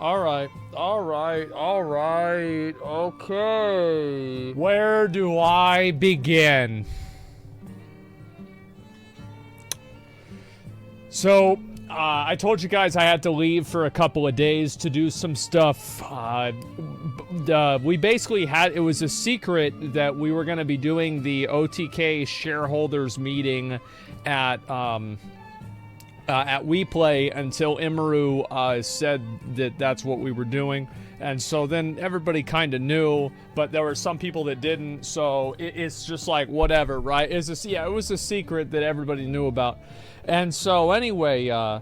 Okay. Where do I begin? So, I told you guys I had to leave for a couple of days to do some stuff. We basically it was a secret that we were going to be doing the OTK shareholders meeting at WePlay until Imaru said that that's what we were doing. And so then everybody kind of knew, but there were some people that didn't, so it's just like, whatever, right? It was a secret that everybody knew about. And so anyway,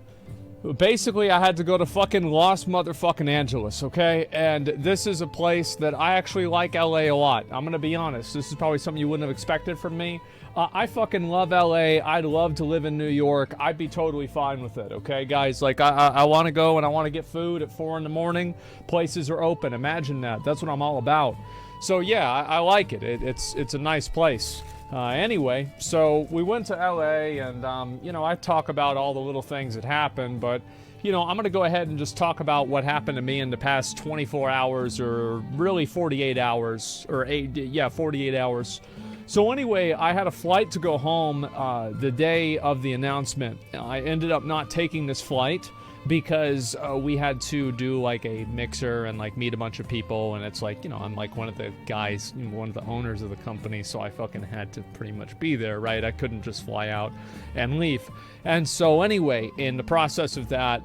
basically I had to go to fucking Los motherfucking Angeles, okay? And this is a place that I actually like LA a lot. I'm gonna be honest, this is probably something you wouldn't have expected from me. I fucking love LA. I'd love to live in New York. I'd be totally fine with it, okay, guys? Like, I want to go and I want to get food at 4 in the morning. Places are open. Imagine that. That's what I'm all about. So, yeah, I like it. It's a nice place. Anyway, so we went to LA and, you know, I talk about all the little things that happened, but, you know, I'm going to go ahead and just talk about what happened to me in the past 24 hours or really 48 hours or 48 hours. So anyway, I had a flight to go home the day of the announcement. I ended up not taking this flight because we had to do like a mixer and like meet a bunch of people, and it's like, you know, I'm like one of the guys, one of the owners of the company, so I fucking had to pretty much be there, right? I couldn't just fly out and leave. And so anyway, in the process of that,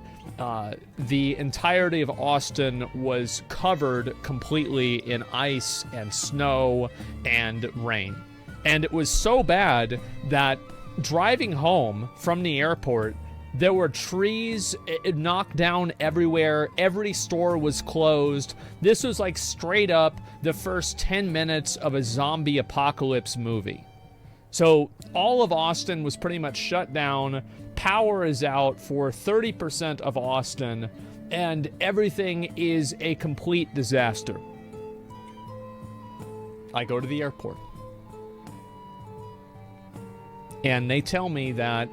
the entirety of Austin was covered completely in ice and snow and rain. And it was so bad that driving home from the airport, there were trees knocked down everywhere. Every store was closed. This was like straight up the first 10 minutes of a zombie apocalypse movie. So all of Austin was pretty much shut down. Power is out for 30% of Austin, and everything is a complete disaster. I go to the airport, and they tell me that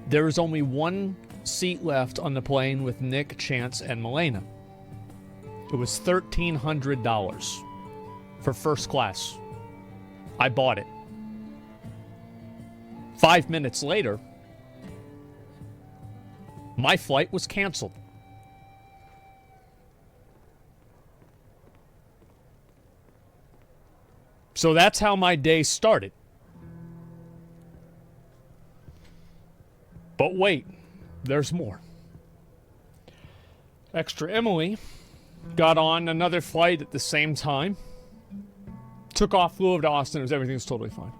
there is only one seat left on the plane with Nick, Chance, and Milena. It was $1,300 for first class. I bought it. 5 minutes later, my flight was canceled. So that's how my day started. But wait, there's more. Extra Emily got on another flight at the same time. Took off, flew over to Austin, everything's totally fine.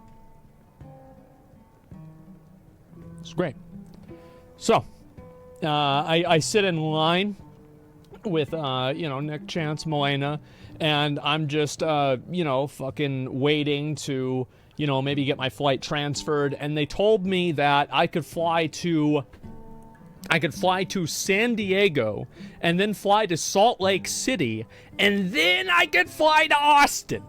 It's great. So, I sit in line with, Nick, Chance, Milena, and I'm just, fucking waiting to, maybe get my flight transferred. And they told me that I could fly to San Diego and then fly to Salt Lake City, and then I could fly to Austin.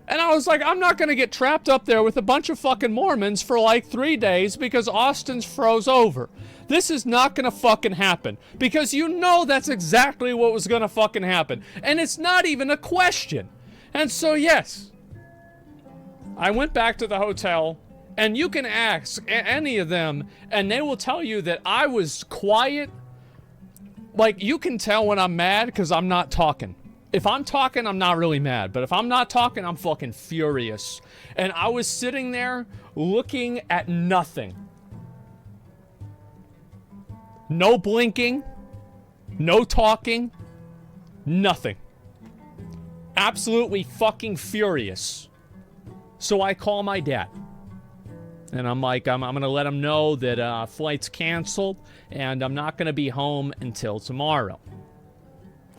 And I was like, I'm not going to get trapped up there with a bunch of fucking Mormons for like 3 days because Austin's froze over. This is not going to fucking happen. Because that's exactly what was going to fucking happen. And it's not even a question. And so, yes, I went back to the hotel, and you can ask any of them, and they will tell you that I was quiet. Like, you can tell when I'm mad because I'm not talking. If I'm talking, I'm not really mad. But if I'm not talking, I'm fucking furious. And I was sitting there looking at nothing. No blinking. No talking. Nothing. Absolutely fucking furious. So I call my dad. And I'm like, I'm going to let him know that flight's canceled. And I'm not going to be home until tomorrow.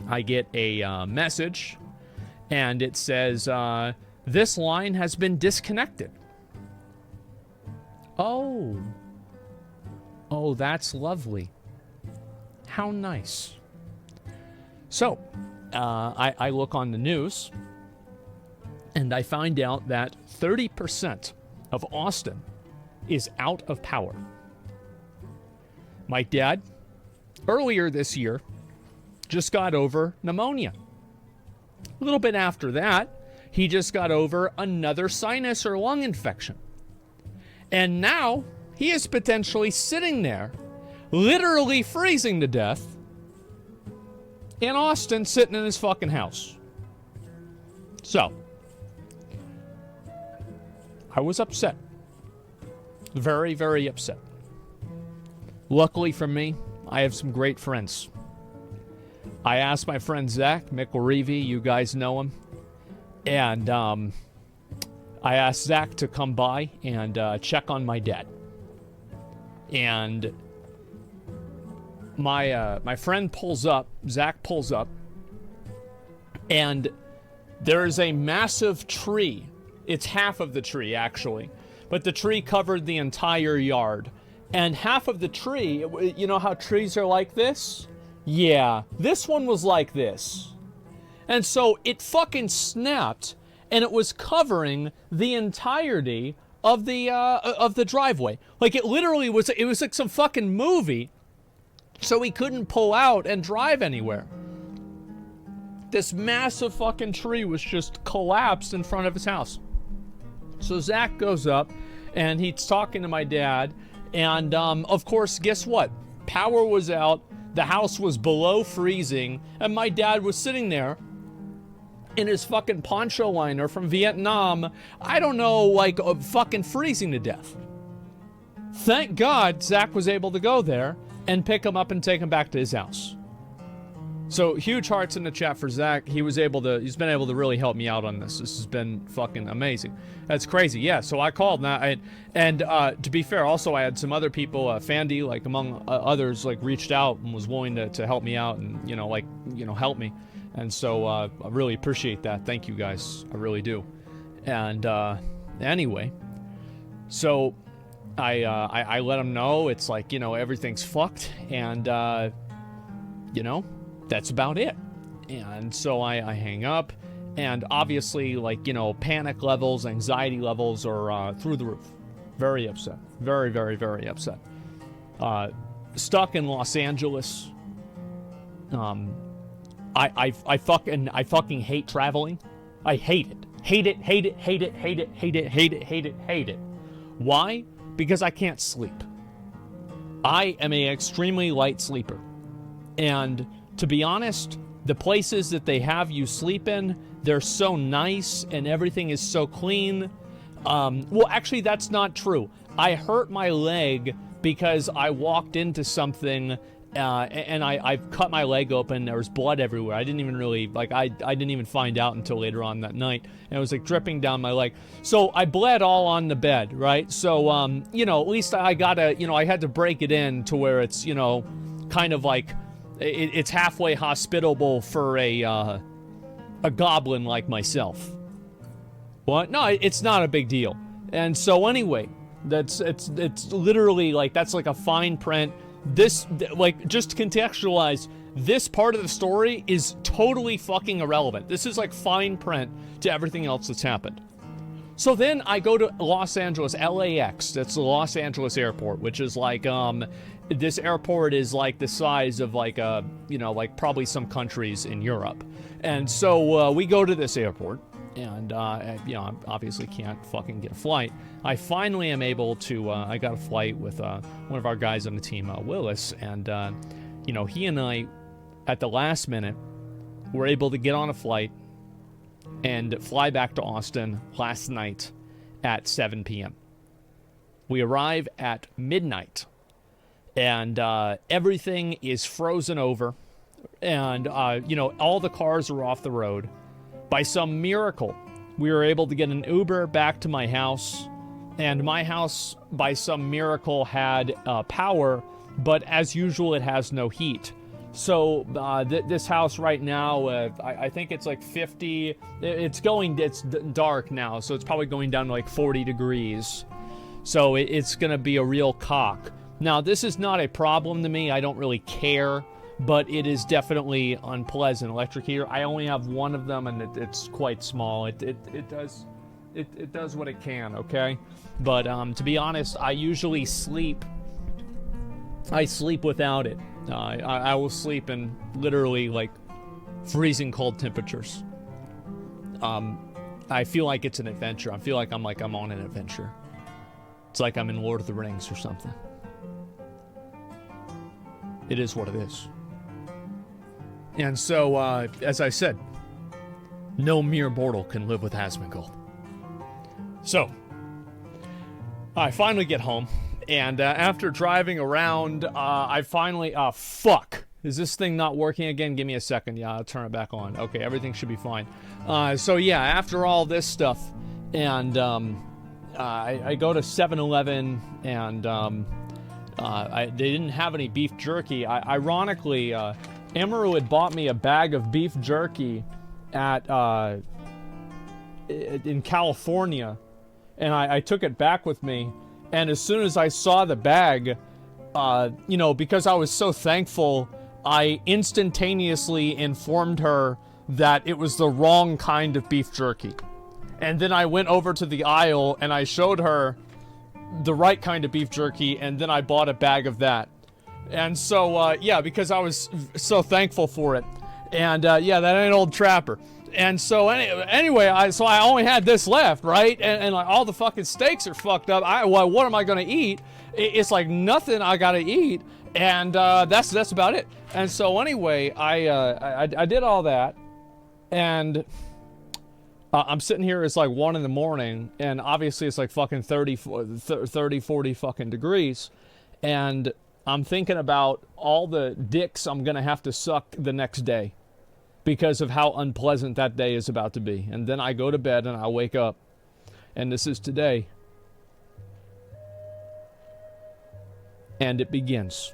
I get a message, and it says, this line has been disconnected. Oh, that's lovely. How nice. So, I look on the news, and I find out that 30% of Austin is out of power. My dad, earlier this year, just got over pneumonia. A little bit after that, he just got over another sinus or lung infection. And now he is potentially sitting there, literally freezing to death in Austin, sitting in his fucking house. So, I was upset. Very, very upset. Luckily for me, I have some great friends. I asked my friend Zach McElreevy, you guys know him, and I asked Zach to come by and check on my dad. And my friend pulls up, Zach pulls up, and there is a massive tree. It's half of the tree, actually, but the tree covered the entire yard. And half of the tree, you know how trees are like this? Yeah, this one was like this. And so it fucking snapped, and it was covering the entirety of the driveway. Like, it literally was, it was like some fucking movie, so he couldn't pull out and drive anywhere. This massive fucking tree was just collapsed in front of his house. So Zach goes up, and he's talking to my dad, and of course, guess what? Power was out, the house was below freezing, and my dad was sitting there in his fucking poncho liner from Vietnam, I don't know, like, fucking freezing to death. Thank God Zach was able to go there and pick him up and take him back to his house. So, huge hearts in the chat for Zach. He's been able to really help me out on this. This has been fucking amazing. That's crazy. Yeah, so I called now, and to be fair, also I had some other people, Fandy, like, among others, like, reached out and was willing to help me out and, help me. And so, I really appreciate that. Thank you guys. I really do. And, anyway, so I let him know it's like, everything's fucked, and, that's about it. And so I hang up, and obviously, like, panic levels, anxiety levels are through the roof. Very upset. Very, very, very upset. Stuck in Los Angeles. I fucking hate traveling. I hate it. Hate it, hate it, hate it, hate it, hate it, hate it, hate it, hate it. Why? Because I can't sleep. I am an extremely light sleeper. And to be honest, the places that they have you sleep in, they're so nice and everything is so clean. Well, actually, that's not true. I hurt my leg because I walked into something and I cut my leg open. There was blood everywhere. I didn't even really, I didn't even find out until later on that night. And it was, like, dripping down my leg. So I bled all on the bed, right? So, at least I had to break it in to where it's, kind of like, it's halfway hospitable for a goblin like myself. What? No, it's not a big deal. And so anyway, it's literally, like, that's like a fine print. This, like, just to contextualize, this part of the story is totally fucking irrelevant. This is like fine print to everything else that's happened. So then I go to Los Angeles, LAX. That's the Los Angeles airport, which is like, this airport is like the size of like like probably some countries in Europe. And so we go to this airport, and I obviously can't fucking get a flight. I finally am able to, I got a flight with one of our guys on the team, Willis, and he and I, at the last minute, were able to get on a flight and fly back to Austin last night at 7 p.m. We arrive at midnight, and everything is frozen over, and all the cars are off the road. By some miracle, we were able to get an Uber back to my house, and my house, by some miracle, had power, but as usual, it has no heat. So this house right now, I think it's like 50. It's dark now, so it's probably going down to like 40 degrees. So it's going to be a real cock. Now, this is not a problem to me. I don't really care, but it is definitely unpleasant. Electric heater, I only have one of them, and it's quite small. It does what it can, okay? But to be honest, I usually sleep without it. I will sleep in literally like freezing cold temperatures. I feel like it's an adventure. I feel like I'm on an adventure. It's like I'm in Lord of the Rings or something. It is what it is. And so, as I said, no mere mortal can live with Asmongold. So, I finally get home, and after driving around, I finally... fuck! Is this thing not working again? Give me a second. Yeah, I'll turn it back on. Okay, everything should be fine. So yeah, after all this stuff, and I go to 7-Eleven, and they didn't have any beef jerky. Ironically, Emeru had bought me a bag of beef jerky in California, and I took it back with me, and as soon as I saw the bag, because I was so thankful, I instantaneously informed her that it was the wrong kind of beef jerky. And then I went over to the aisle and I showed her the right kind of beef jerky, and then I bought a bag of that. And so, yeah, because I was so thankful for it. And, yeah, that ain't old Trapper. And so, anyway, I only had this left, right? And like, all the fucking steaks are fucked up. What am I gonna eat? It's like nothing I gotta eat. And, that's about it. And so, anyway, I did all that. And I'm sitting here, it's like 1 in the morning, and obviously it's like fucking 30, 40 fucking degrees. And I'm thinking about all the dicks I'm gonna have to suck the next day because of how unpleasant that day is about to be. And then I go to bed and I wake up, and this is today. And it begins.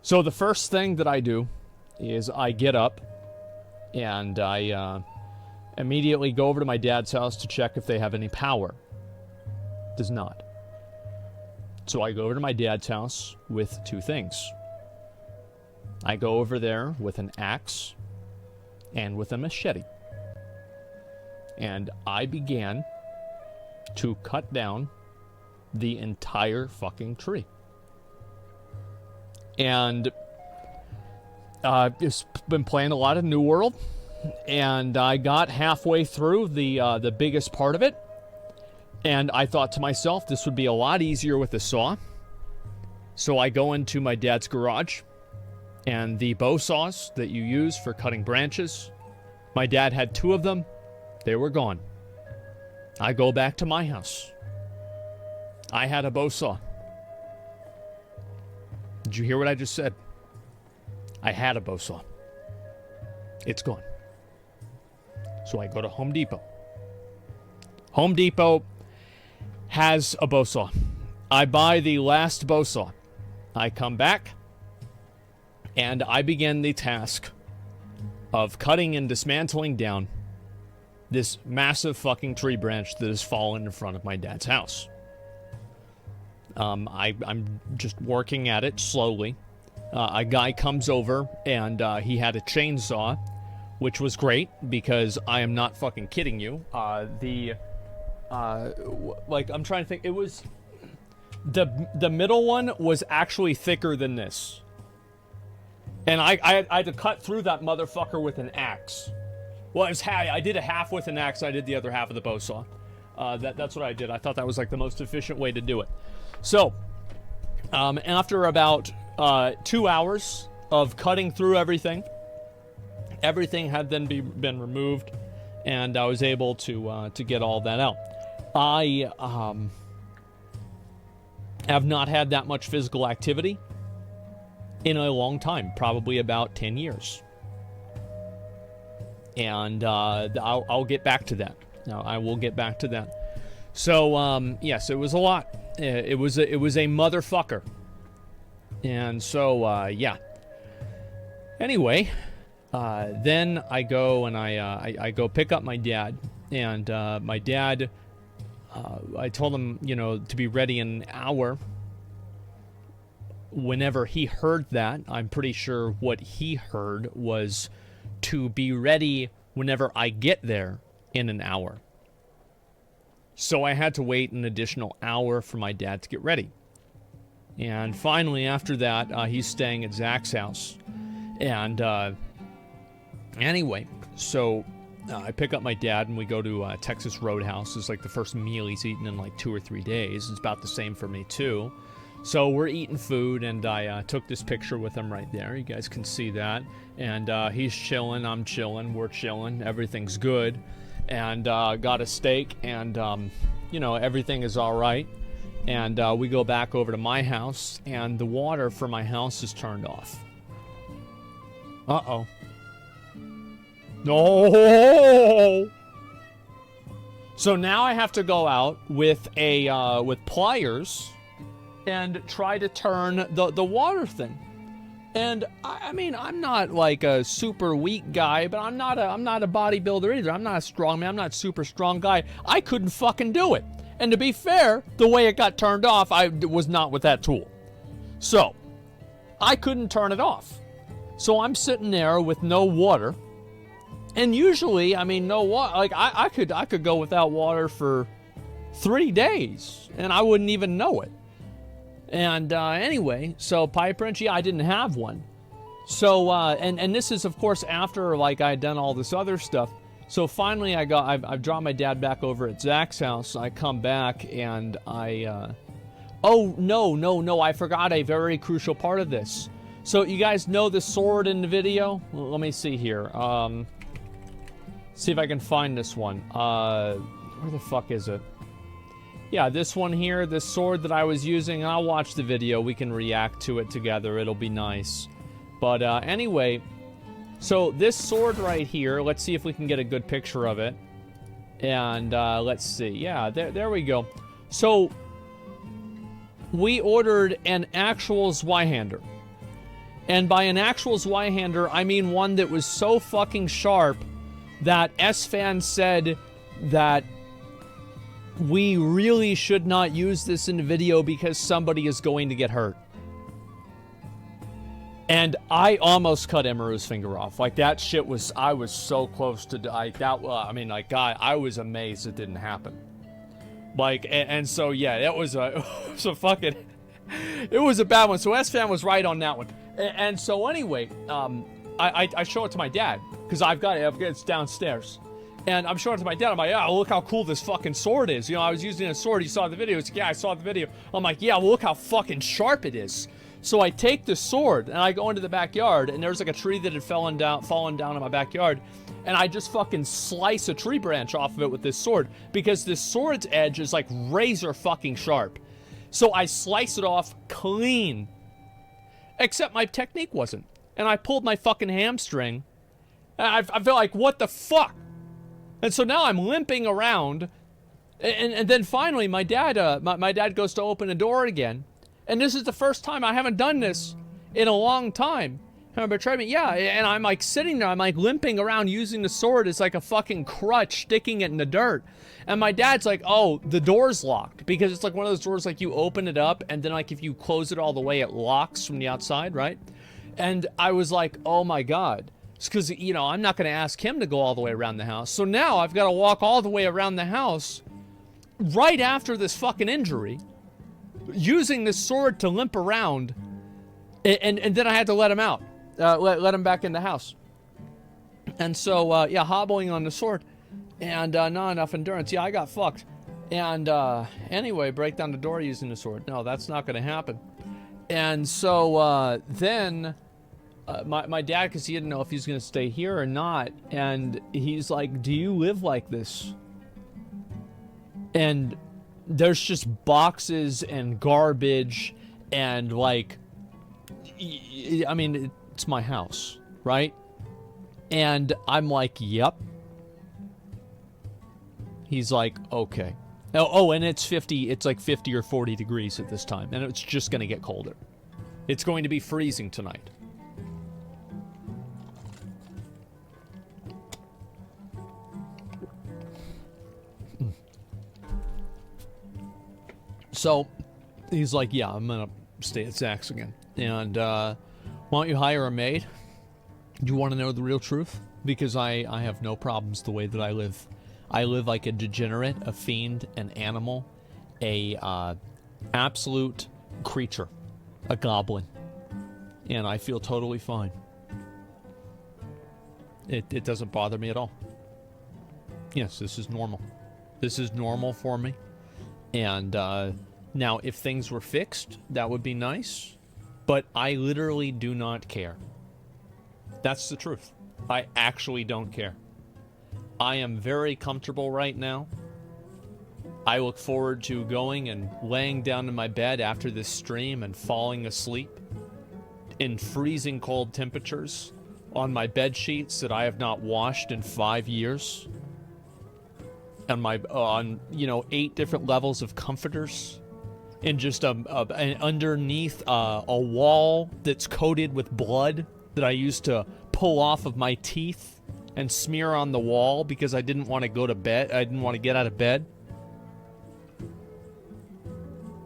So the first thing that I do is I get up and I immediately go over to my dad's house to check if they have any power. Does not. So I go over to my dad's house with 2 things. I go over there with an axe and with a machete. And I began to cut down the entire fucking tree. And just been playing a lot of New World, and I got halfway through the biggest part of it, and I thought to myself, this would be a lot easier with a saw. So I go into my dad's garage, and the bow saws that you use for cutting branches, my dad had 2 of them. They were gone. I go back to my house. I had a bow saw. Did you hear what I just said? I had a bow saw. It's gone. So I go to Home Depot. Home Depot has a bow saw. I buy the last bow saw. I come back, and I begin the task of cutting and dismantling down this massive fucking tree branch that has fallen in front of my dad's house. I'm just working at it slowly. A guy comes over, and he had a chainsaw, which was great, because I am not fucking kidding you. I'm trying to think, it was... The middle one was actually thicker than this. And I had to cut through that motherfucker with an axe. Well, I did a half with an axe, I did the other half with a bow saw. That's what I did. I thought that was like the most efficient way to do it. So, after about 2 hours of cutting through everything had then been removed, and I was able to get all that out. I have not had that much physical activity in a long time, probably about 10 years. And I'll get back to that. Now, I will get back to that. So, yes, it was a lot. It was a motherfucker. And so, yeah. Anyway, then I go and I go pick up my dad. And my dad, I told him, to be ready in an hour. Whenever he heard that, I'm pretty sure what he heard was to be ready whenever I get there in an hour. So I had to wait an additional hour for my dad to get ready. And finally, after that, he's staying at Zach's house. And anyway, so I pick up my dad and we go to Texas Roadhouse. It's like the first meal he's eaten in like 2 or 3 days. It's about the same for me too. So we're eating food, and I took this picture with him right there. You guys can see that. And he's chilling, I'm chilling, we're chilling, everything's good. And got a steak, and you know, everything is all right. And we go back over to my house, and the water for my house is turned off. Uh-oh. No! So now I have to go out with with pliers and try to turn the water thing. And I mean, I'm not like a super weak guy, but I'm not a bodybuilder either. I'm not a strong man. I'm not a super strong guy. I couldn't fucking do it. And to be fair, the way it got turned off, I was not with that tool. So, I couldn't turn it off. So I'm sitting there with no water. And usually, I mean, no water. Like I could go without water for 3 days, and I wouldn't even know it. And anyway, so pipe wrench, yeah, I didn't have one. So and this is of course after like I had done all this other stuff. So finally, I've dropped my dad back over at Zach's house. I come back and oh no, I forgot a very crucial part of this. So you guys know the sword in the video? Well, let me see here. See if I can find this one. Where the fuck is it? Yeah, this one here, this sword that I was using. I'll watch the video. We can react to it together. It'll be nice. But anyway, so this sword right here, let's see if we can get a good picture of it. And let's see. Yeah, there we go. So we ordered an actual Zweihander. And by an actual Zweihander, I mean one that was so fucking sharp that S-Fan said that we really should not use this in the video because somebody is going to get hurt. And I almost cut Emeru's finger off. Like, that shit was, I was so close to die. I mean, like, God, I was amazed it didn't happen. Like, and so, yeah, it was a fucking, it was a bad one. So S-Fan was right on that one. And so anyway, I show it to my dad, because I've got it, it's downstairs. And I'm showing it to my dad, I'm like, oh, look how cool this fucking sword is. You know, I was using a sword, he saw the video, he's like, yeah, I saw the video. I'm like, yeah, well, look how fucking sharp it is. So I take the sword, and I go into the backyard, and there's like a tree that had fallen down in my backyard, and I just fucking slice a tree branch off of it with this sword, because this sword's edge is like razor fucking sharp. So I slice it off clean. Except my technique wasn't. And I pulled my fucking hamstring. And I felt like, what the fuck? And so now I'm limping around. And then finally, my dad my dad goes to open the door again. And this is the first time I haven't done this in a long time. And betrayed me, yeah. And I'm like sitting there, I'm like limping around using the sword as like a fucking crutch, sticking it in the dirt. And my dad's like, oh, the door's locked. Because it's like one of those doors, like you open it up, and then like if you close it all the way, it locks from the outside, right? And I was like, oh my God. It's because, you know, I'm not going to ask him to go all the way around the house. So now I've got to walk all the way around the house right after this fucking injury, using this sword to limp around. And then I had to let him out. Let him back in the house. And so, yeah, hobbling on the sword. And not enough endurance. Yeah, I got fucked. And anyway, break down the door using the sword. No, that's not going to happen. And so then my dad, because he didn't know if he's going to stay here or not, and he's like, do you live like this? And there's just boxes and garbage and like, I mean, it's my house, right? And I'm like, yep. He's like, okay. Oh, and it's like 50 or 40 degrees at this time, and it's just going to get colder. It's going to be freezing tonight. So, he's like, yeah, I'm going to stay at Zach's again. And, why don't you hire a maid? Do you want to know the real truth? Because I have no problems the way that I live. I live like a degenerate, a fiend, an animal, a absolute creature. a goblin. And I feel totally fine. It doesn't bother me at all. Yes, this is normal. This is normal for me. And now, if things were fixed, that would be nice. But I literally do not care. That's the truth. I actually don't care. I am very comfortable right now. I look forward to going and laying down in my bed after this stream and falling asleep in freezing cold temperatures on my bed sheets that I have not washed in 5 years. And on 8 different levels of comforters. And just underneath a wall that's coated with blood that I used to pull off of my teeth and smear on the wall because I didn't want to go to bed. I didn't want to get out of bed.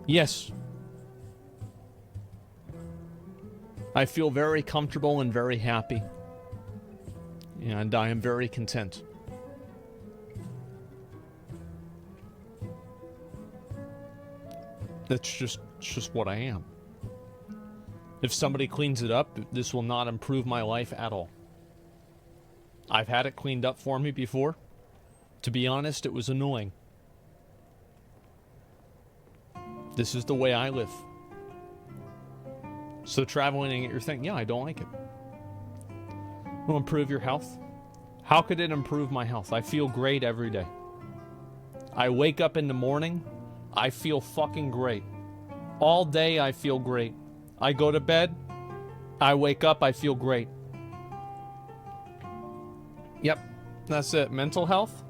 Yes. I feel very comfortable and very happy. And I am very content. That's just what I am. If somebody cleans it up, this will not improve my life at all. I've had it cleaned up for me before. To be honest, it was annoying. This is the way I live. So traveling at your thing, yeah, I don't like it. Will improve your health? How could it improve my health? I feel great every day. I wake up in the morning, I feel fucking great. All day I feel great. I go to bed, I wake up, I feel great. Yep, that's it. Mental health?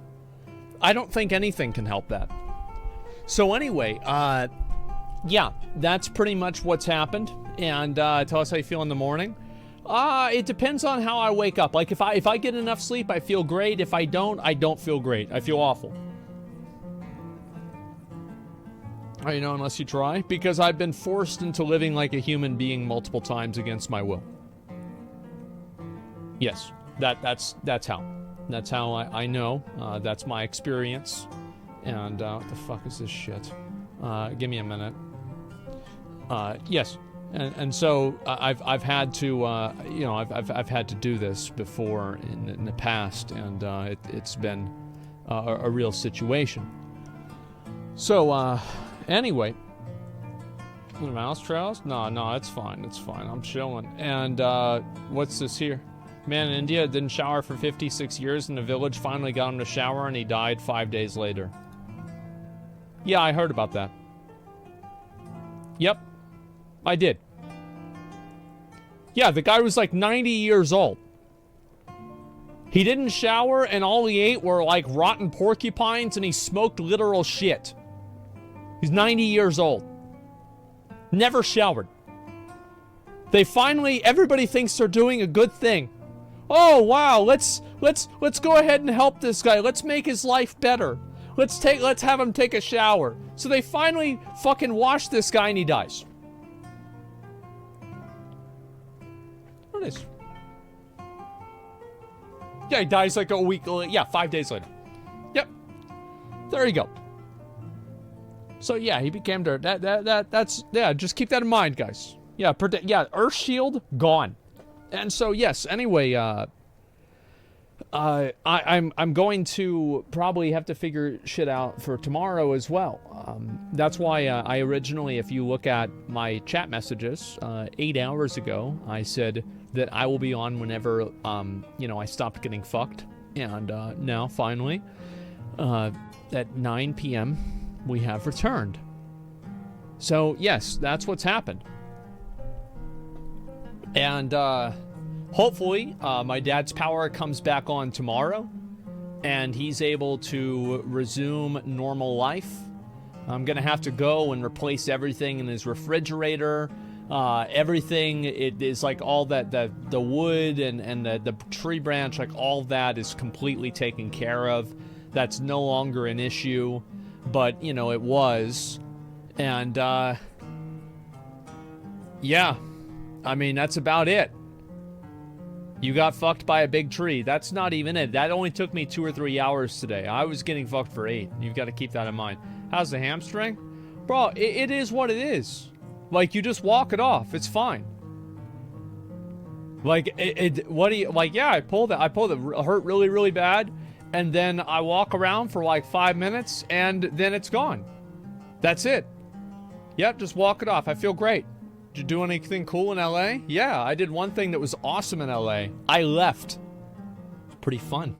I don't think anything can help that. So anyway, yeah, that's pretty much what's happened. And tell us how you feel in the morning. It depends on how I wake up. Like if I get enough sleep, I feel great. If I don't feel great. I feel awful. Unless you try. Because I've been forced into living like a human being multiple times against my will. Yes, that's how. That's how I know. That's my experience. And what the fuck is this shit? Give me a minute. Yes. And so I've had to I've had to do this before in the past, and it's been a real situation. So anyway, the mouse trails? No, it's fine. It's fine. I'm chilling. And what's this here? Man in India didn't shower for 56 years in the village. Finally got him to shower, and he died 5 days later. Yeah, I heard about that. Yep. I did. Yeah, the guy was like 90 years old. He didn't shower, and all he ate were like rotten porcupines, and he smoked literal shit. He's 90 years old. Never showered. Everybody thinks they're doing a good thing. Oh wow, let's go ahead and help this guy. Let's make his life better. Let's have him take a shower. So they finally fucking wash this guy, and he dies. What is? Yeah, he dies like a week. Yeah, 5 days later. Yep. There you go. So yeah, he became there. That's yeah. Just keep that in mind, guys. Yeah, Earth Shield gone. And so yes. Anyway, I'm going to probably have to figure shit out for tomorrow as well. That's why I originally, if you look at my chat messages, 8 hours ago, I said that I will be on whenever, I stopped getting fucked. And now, finally, at 9 p.m., we have returned. So, yes, that's what's happened. And, hopefully, my dad's power comes back on tomorrow, and he's able to resume normal life. I'm gonna have to go and replace everything in his refrigerator. Everything, it is like all that, the wood and the tree branch, like all that is completely taken care of. That's no longer an issue, but, it was. And, yeah, I mean, that's about it. You got fucked by a big tree. That's not even it. That only took me 2 or 3 hours today. I was getting fucked for 8. You've got to keep that in mind. How's the hamstring? Bro, it is what it is. Like, you just walk it off. It's fine. Like, what do you, like, yeah, I pulled it. It hurt really, really bad. And then I walk around for like 5 minutes and then it's gone. That's it. Yep, just walk it off. I feel great. Did you do anything cool in LA? Yeah, I did one thing that was awesome in LA. I left. It's pretty fun.